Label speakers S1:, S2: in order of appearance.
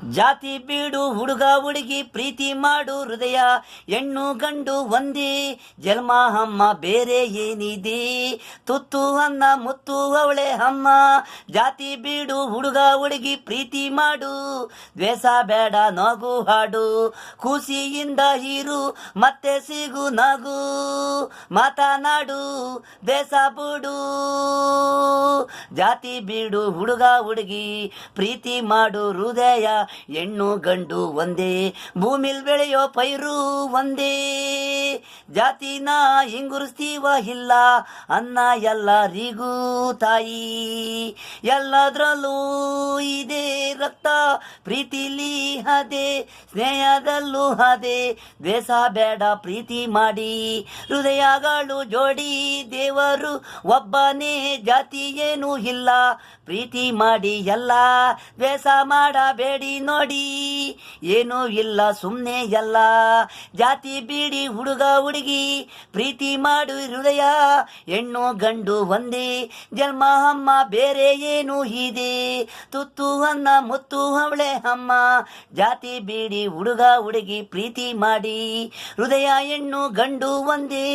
S1: ಜಾತಿ ಬೀಡು ಹುಡುಗ ಹುಡುಗಿ ಪ್ರೀತಿ ಮಾಡು ಹೃದಯ ಹೆಣ್ಣು ಗಂಡು ಒಂದೇ ಜನ್ಮ ಅಮ್ಮ ಬೇರೆ ಏನಿದೆ ತುತ್ತು ಅನ್ನ ಮುತ್ತು ಅವಳೆ ಅಮ್ಮ. ಜಾತಿ ಬೀಡು ಹುಡುಗ ಹುಡುಗಿ ಪ್ರೀತಿ ಮಾಡು ದ್ವೇಷ ಬೇಡ ನಗು ಹಾಡು ಖುಷಿಯಿಂದ ಇರು ಮತ್ತೆ ಸಿಗು ನಗು ಮಾತನಾಡು ದೇಶ ಬಿಡು. ಜಾತಿ ಬೀಡು ಹುಡುಗ ಹುಡುಗಿ ಪ್ರೀತಿ ಮಾಡು ಹೃದಯ ಹೆಣ್ಣು ಗಂಡು ಒಂದೇ ಭೂಮಿಲ್ ಬೆಳೆಯೋ ಪೈರು ಒಂದೇ. ಜಾತಿನ ಹಿಂಗುರಿಸ್ತೀವ ಇಲ್ಲ ಅನ್ನ ಎಲ್ಲರಿಗೂ ತಾಯಿ ಎಲ್ಲದ್ರಲ್ಲೂ ಇದೆ ರಕ್ತ ಪ್ರೀತಿಲಿ ಅದೇ ಸ್ನೇಹದಲ್ಲೂ ಅದೇ ದ್ವೇಷ ಬೇಡ ಪ್ರೀತಿ ಮಾಡಿ ಹೃದಯಗಳು ಜೋಡಿ ದೇವರು ಒಬ್ಬನೇ ಜಾತಿ ಏನೂ ಇಲ್ಲ ಪ್ರೀತಿ ಮಾಡಿ ಎಲ್ಲ ದ್ವೇಷ ಮಾಡಬೇಡಿ ನೋಡಿ ಏನೂ ಇಲ್ಲ ಸುಮ್ಮನೆ ಎಲ್ಲ. ಜಾತಿ ಬೀಡಿ ಹುಡುಗ ಹುಡುಗಿ ಪ್ರೀತಿ ಮಾಡು ಹೃದಯ ಹೆಣ್ಣು ಗಂಡು ಒಂದೇ ಜನ್ಮ ಅಮ್ಮ ಬೇರೆ ಏನು ಇದೆ ತುತ್ತು ಅನ್ನ ಮುತ್ತು ಅವಳೆ ಅಮ್ಮ. ಜಾತಿ ಬೀಡಿ ಹುಡುಗ ಹುಡುಗಿ ಪ್ರೀತಿ ಮಾಡಿ ಹೃದಯ ಹೆಣ್ಣು ಗಂಡು ಒಂದೇ.